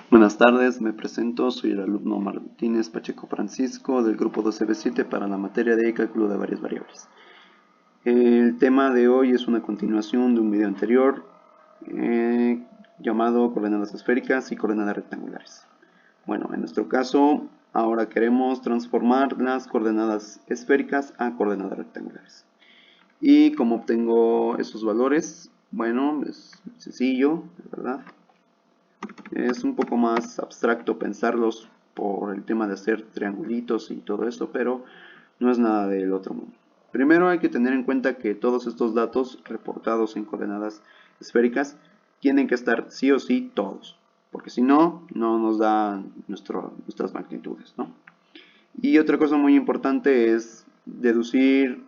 Buenas tardes, me presento, soy el alumno Martínez Pacheco Francisco del grupo 12B7 para la materia de cálculo de varias variables. El tema de hoy es una continuación de un video anterior llamado coordenadas esféricas y coordenadas rectangulares. Bueno, en nuestro caso, ahora queremos transformar las coordenadas esféricas a coordenadas rectangulares. ¿Y cómo obtengo esos valores? Bueno, es sencillo, ¿verdad? Es un poco más abstracto pensarlos por el tema de hacer triangulitos y todo esto, pero no es nada del otro mundo. Primero hay que tener en cuenta que todos estos datos reportados en coordenadas esféricas tienen que estar sí o sí todos, porque si no, no nos da nuestras magnitudes, ¿no? Y otra cosa muy importante es deducir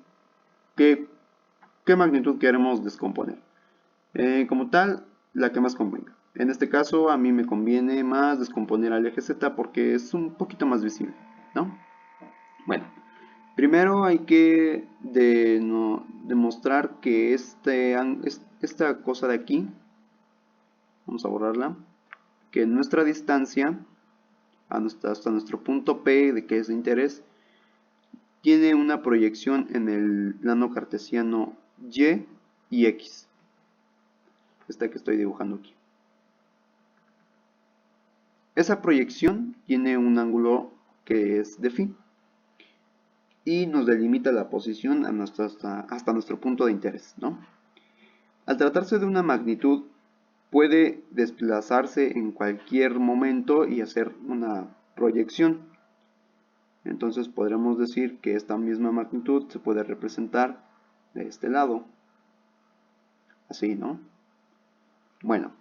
qué magnitud queremos descomponer. Como tal, la que más convenga. En este caso, a mí me conviene más descomponer al eje Z porque es un poquito más visible, ¿no? Bueno, primero hay que demostrar que esta cosa de aquí, vamos a borrarla, que nuestra distancia hasta nuestro punto P, de que es de interés, tiene una proyección en el plano cartesiano Y y X. Esta que estoy dibujando aquí. Esa proyección tiene un ángulo que es de phi y nos delimita la posición hasta nuestro punto de interés, ¿no? Al tratarse de una magnitud, puede desplazarse en cualquier momento y hacer una proyección. Entonces podremos decir que esta misma magnitud se puede representar de este lado. Así, ¿no? Bueno,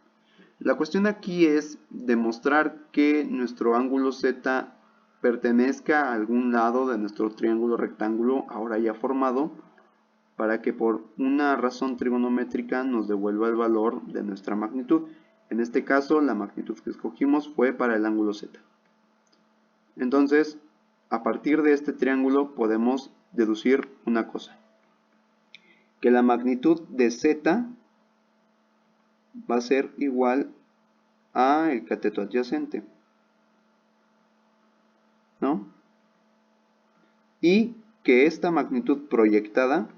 la cuestión aquí es demostrar que nuestro ángulo Z pertenezca a algún lado de nuestro triángulo rectángulo ahora ya formado, para que por una razón trigonométrica nos devuelva el valor de nuestra magnitud. En este caso, la magnitud que escogimos fue para el ángulo Z. Entonces, a partir de este triángulo podemos deducir una cosa, que la magnitud de Z va a ser igual a el cateto adyacente, ¿no? Y que esta magnitud proyectada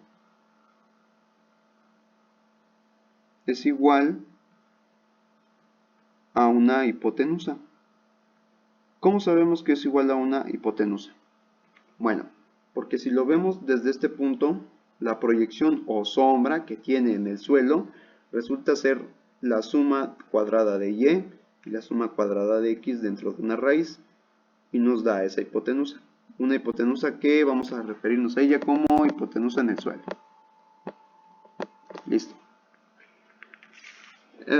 es igual a una hipotenusa. ¿Cómo sabemos que es igual a una hipotenusa? Bueno, porque si lo vemos desde este punto, la proyección o sombra que tiene en el suelo resulta ser la suma cuadrada de y la suma cuadrada de x dentro de una raíz y nos da esa hipotenusa. Una hipotenusa que vamos a referirnos a ella como hipotenusa en el suelo. Listo.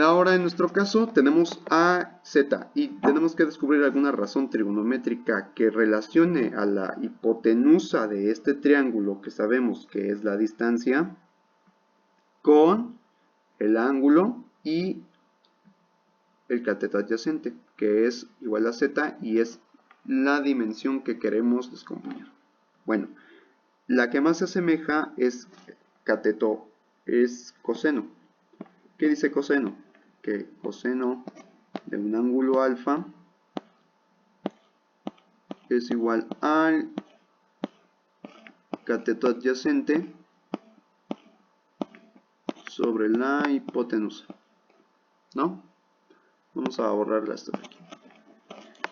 Ahora en nuestro caso tenemos a Z y tenemos que descubrir alguna razón trigonométrica que relacione a la hipotenusa de este triángulo que sabemos que es la distancia con el ángulo y el cateto adyacente, que es igual a Z y es la dimensión que queremos descomponer. Bueno, la que más se asemeja es cateto, es coseno. ¿Qué dice coseno? Que coseno de un ángulo alfa es igual al cateto adyacente sobre la hipotenusa, ¿no? Vamos a borrarla hasta aquí.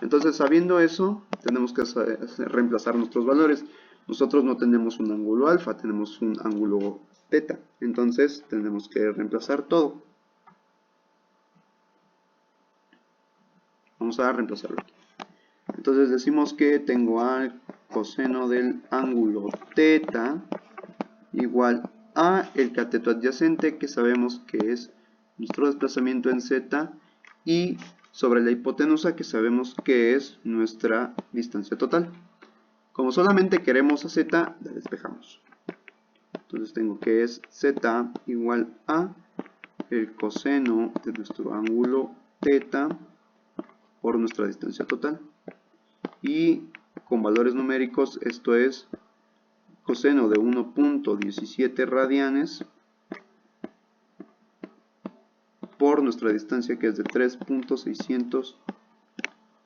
Entonces, sabiendo eso, tenemos que reemplazar nuestros valores. Nosotros no tenemos un ángulo alfa, tenemos un ángulo teta. Entonces, tenemos que reemplazar todo. Vamos a reemplazarlo aquí. Entonces, decimos que tengo al coseno del ángulo teta igual a el cateto adyacente, que sabemos que es nuestro desplazamiento en z, y sobre la hipotenusa, que sabemos que es nuestra distancia total. Como solamente queremos a z, la despejamos. Entonces tengo que es z igual a el coseno de nuestro ángulo teta por nuestra distancia total. Y con valores numéricos, esto es coseno de 1.17 radianes por nuestra distancia, que es de 3.600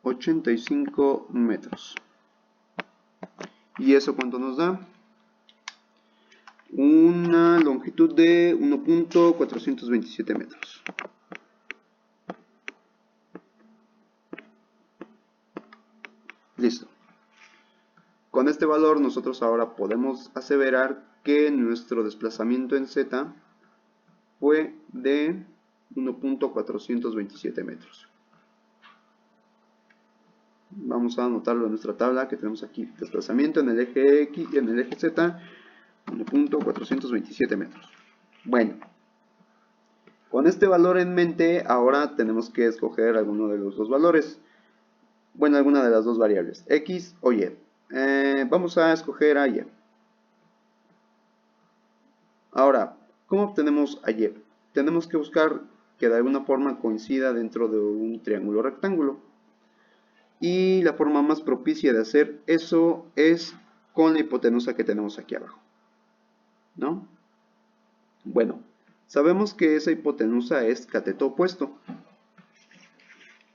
85 metros. ¿Y eso cuánto nos da? Una longitud de 1.427 metros. Listo. Con este valor nosotros ahora podemos aseverar que nuestro desplazamiento en Z fue de 1.427 metros. Vamos a anotarlo en nuestra tabla que tenemos aquí. Desplazamiento en el eje X y en el eje Z, 1.427 metros. Bueno, con este valor en mente, ahora tenemos que escoger alguno de los dos valores. Bueno, alguna de las dos variables, X o Y. Vamos a escoger a Y. Ahora, ¿cómo obtenemos a Y? Tenemos que buscar que de alguna forma coincida dentro de un triángulo rectángulo. Y la forma más propicia de hacer eso es con la hipotenusa que tenemos aquí abajo, ¿no? Bueno, sabemos que esa hipotenusa es cateto opuesto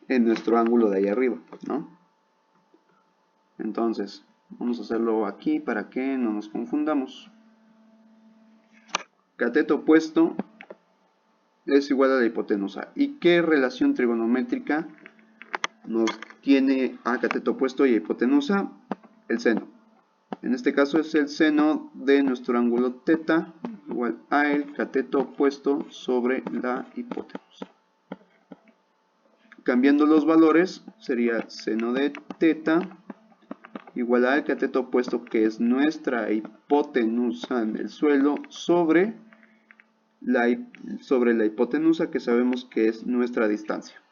en nuestro ángulo de ahí arriba, ¿no? Entonces, vamos a hacerlo aquí para que no nos confundamos. Cateto opuesto es igual a la hipotenusa. ¿Y qué relación trigonométrica nos tiene a cateto opuesto y a hipotenusa? El seno. En este caso es el seno de nuestro ángulo θ igual a el cateto opuesto sobre la hipotenusa. Cambiando los valores sería seno de θ igual al cateto opuesto, que es nuestra hipotenusa en el suelo, sobre la hipotenusa, que sabemos que es nuestra distancia,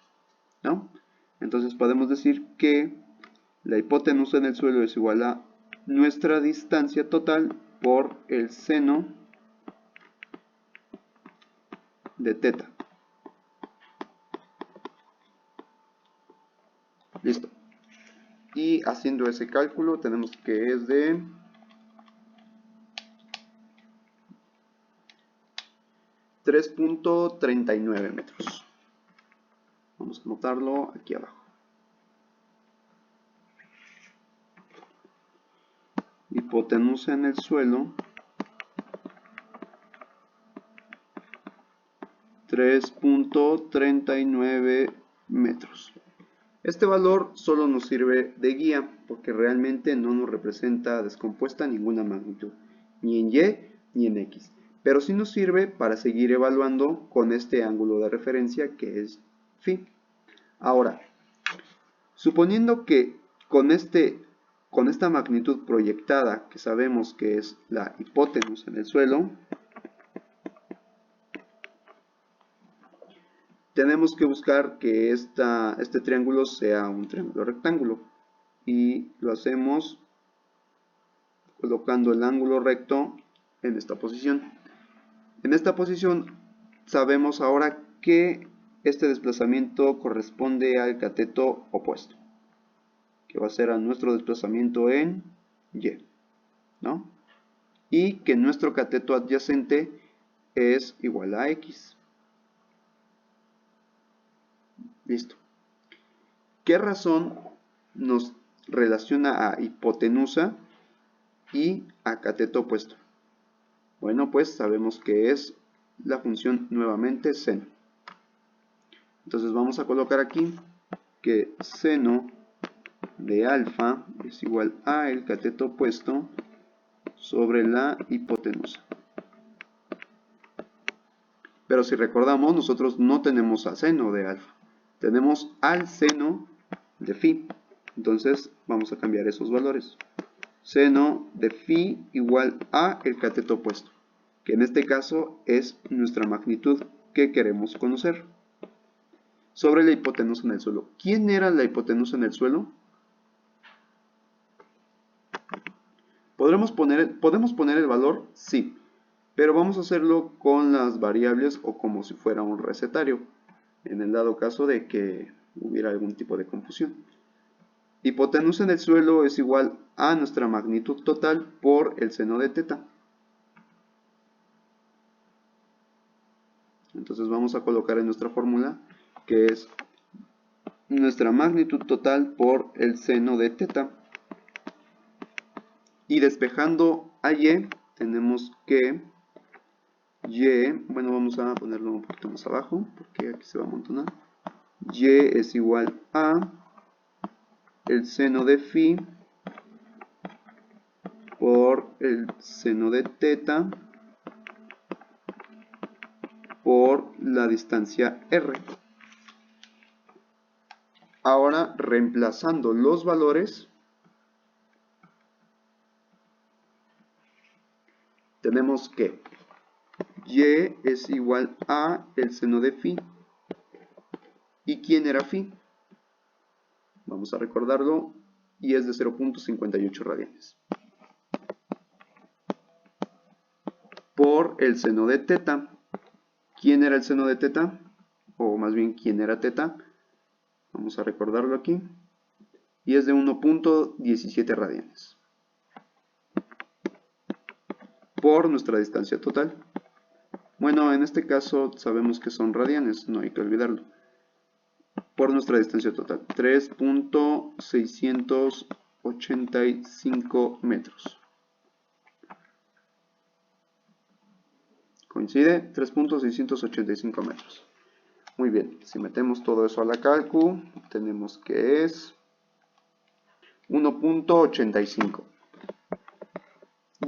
¿no? Entonces podemos decir que la hipotenusa en el suelo es igual a nuestra distancia total por el seno de θ. Listo. Y haciendo ese cálculo tenemos que es de 3.39 metros. Vamos a anotarlo aquí abajo. Hipotenusa en el suelo, 3.39 metros. Este valor solo nos sirve de guía porque realmente no nos representa descompuesta ninguna magnitud, ni en Y ni en X. Pero sí nos sirve para seguir evaluando con este ángulo de referencia que es phi. Ahora, suponiendo que con esta magnitud proyectada, que sabemos que es la hipotenusa en el suelo, tenemos que buscar que este triángulo sea un triángulo rectángulo. Y lo hacemos colocando el ángulo recto en esta posición. En esta posición sabemos ahora que este desplazamiento corresponde al cateto opuesto, que va a ser a nuestro desplazamiento en Y, ¿no? Y que nuestro cateto adyacente es igual a X. Listo. ¿Qué razón nos relaciona a hipotenusa y a cateto opuesto? Bueno, pues sabemos que es la función nuevamente seno. Entonces vamos a colocar aquí que seno de alfa es igual a el cateto opuesto sobre la hipotenusa. Pero si recordamos, nosotros no tenemos a seno de alfa, tenemos al seno de phi. Entonces vamos a cambiar esos valores. Seno de phi igual a el cateto opuesto, que en este caso es nuestra magnitud que queremos conocer, sobre la hipotenusa en el suelo. ¿Quién era la hipotenusa en el suelo? ¿Podemos poner el valor? Sí, pero vamos a hacerlo con las variables o como si fuera un recetario, en el dado caso de que hubiera algún tipo de confusión. Hipotenusa en el suelo es igual a nuestra magnitud total por el seno de θ. Entonces vamos a colocar en nuestra fórmula que es nuestra magnitud total por el seno de teta. Y despejando a y, tenemos que y, bueno, vamos a ponerlo un poquito más abajo, porque aquí se va a amontonar. Y es igual a el seno de phi por el seno de teta por la distancia r. Ahora, reemplazando los valores, tenemos que y es igual a el seno de phi. ¿Y quién era phi? Vamos a recordarlo, y es de 0.58 radianes. Por el seno de teta. ¿Quién era el seno de teta? O más bien, ¿quién era teta? Vamos a recordarlo aquí. Y es de 1.17 radianes. Por nuestra distancia total. Bueno, en este caso sabemos que son radianes, no hay que olvidarlo. Por nuestra distancia total, 3.685 metros. ¿Coincide? 3.685 metros. Muy bien, si metemos todo eso a la calcu, tenemos que es 1.85.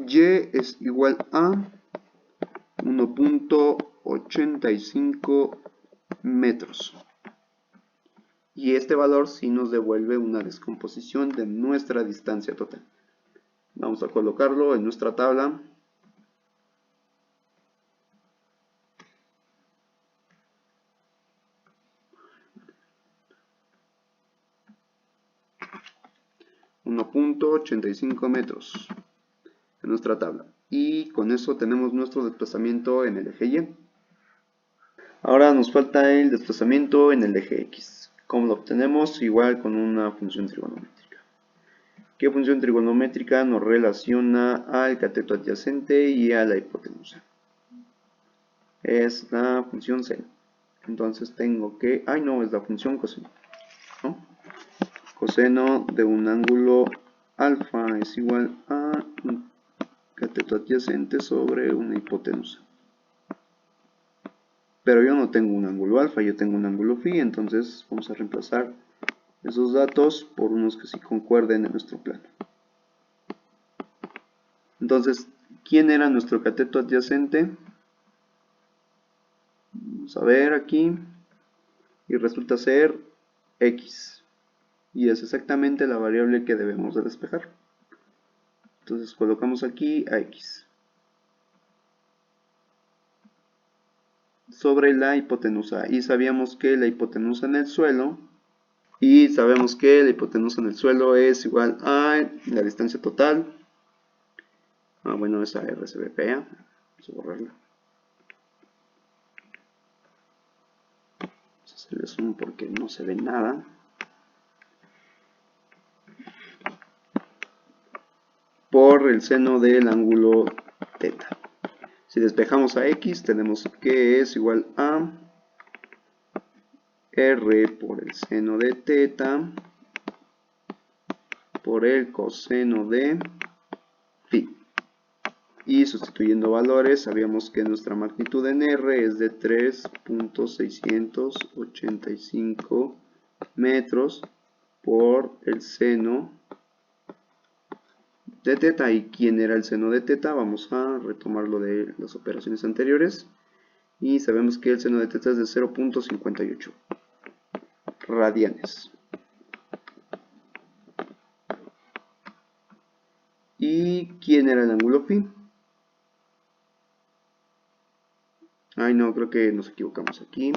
Y es igual a 1.85 metros. Y este valor sí nos devuelve una descomposición de nuestra distancia total. Vamos a colocarlo en nuestra tabla. .85 metros en nuestra tabla. Y con eso tenemos nuestro desplazamiento en el eje Y. Ahora nos falta el desplazamiento en el eje X. ¿Cómo lo obtenemos? Igual con una función trigonométrica. ¿Qué función trigonométrica nos relaciona al cateto adyacente y a la hipotenusa? Es la función seno. Entonces tengo que... ¡ay no! Es la función coseno, ¿no? Coseno de un ángulo alfa es igual a un cateto adyacente sobre una hipotenusa. Pero yo no tengo un ángulo alfa, yo tengo un ángulo phi, entonces vamos a reemplazar esos datos por unos que sí concuerden en nuestro plano. Entonces, ¿quién era nuestro cateto adyacente? Vamos a ver aquí. Y resulta ser x. Y es exactamente la variable que debemos de despejar. Entonces colocamos aquí a x. Sobre la hipotenusa. Y sabíamos que la hipotenusa en el suelo. Y sabemos que la hipotenusa en el suelo es igual a la distancia total. Bueno, esa R se ve fea. Vamos a borrarla. Vamos a hacerle zoom porque no se ve nada. Por el seno del ángulo teta. Si despejamos a x, tenemos que es igual a r por el seno de teta por el coseno de phi. Y sustituyendo valores, sabíamos que nuestra magnitud en r es de 3.685 metros por el seno de teta. ¿Y quién era el seno de teta? Vamos a retomarlo de las operaciones anteriores. Y sabemos que el seno de teta es de 0.58 radianes. ¿Y quién era el ángulo phi? Ay no, creo que nos equivocamos aquí.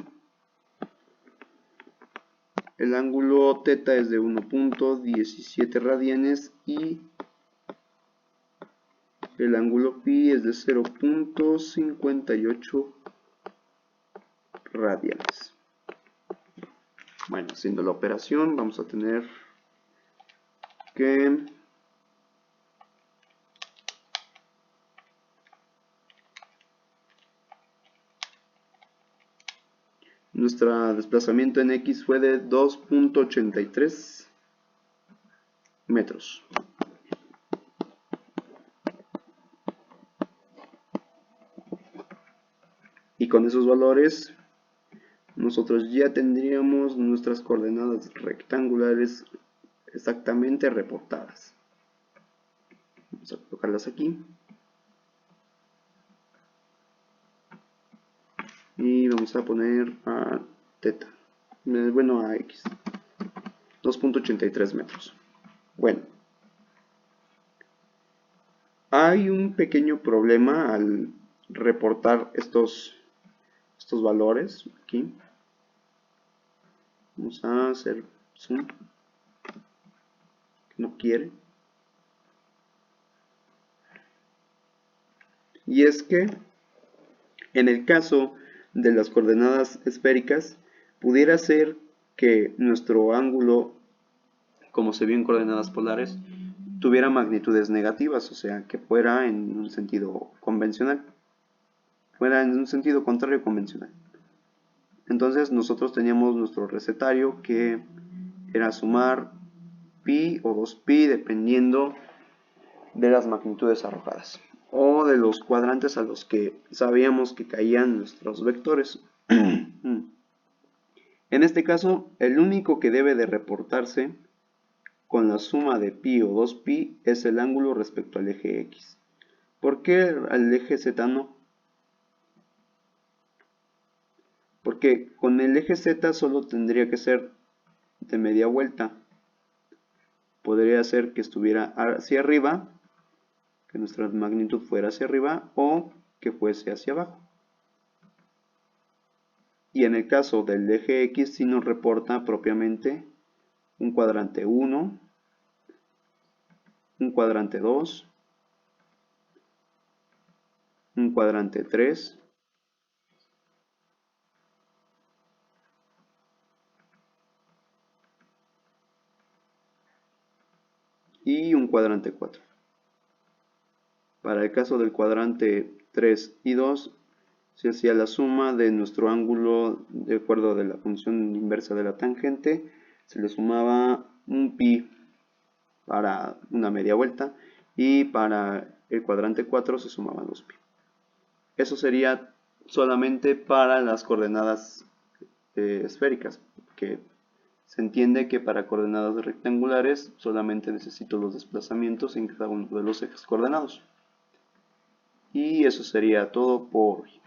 El ángulo teta es de 1.17 radianes y el ángulo phi es de 0.58 radianes. Bueno, haciendo la operación vamos a tener que nuestro desplazamiento en X fue de 2.83 metros. Y con esos valores nosotros ya tendríamos nuestras coordenadas rectangulares exactamente reportadas. Vamos a colocarlas aquí. Y vamos a poner a teta, bueno, a X, 2.83 metros. Bueno, hay un pequeño problema al reportar estos valores aquí. Vamos a hacer zoom, que no quiere. Y es que en el caso de las coordenadas esféricas, pudiera ser que nuestro ángulo, como se vio en coordenadas polares, tuviera magnitudes negativas, o sea, que fuera en un sentido convencional, fuera en un sentido contrario convencional. Entonces nosotros teníamos nuestro recetario que era sumar pi o 2pi dependiendo de las magnitudes arrojadas o de los cuadrantes a los que sabíamos que caían nuestros vectores. En este caso, el único que debe de reportarse con la suma de pi o 2pi es el ángulo respecto al eje X. ¿Por qué al eje Z no? Porque con el eje Z solo tendría que ser de media vuelta. Podría ser que estuviera hacia arriba, que nuestra magnitud fuera hacia arriba, o que fuese hacia abajo. Y en el caso del eje X sí nos reporta propiamente un cuadrante 1, un cuadrante 2, un cuadrante 3, y un cuadrante 4. Para el caso del cuadrante 3 y 2, se hacía la suma de nuestro ángulo de acuerdo de la función inversa de la tangente, se le sumaba un pi para una media vuelta y para el cuadrante 4 se sumaban 2pi. Eso sería solamente para las coordenadas esféricas, que se entiende que para coordenadas rectangulares solamente necesito los desplazamientos en cada uno de los ejes coordenados. Y eso sería todo por hoy.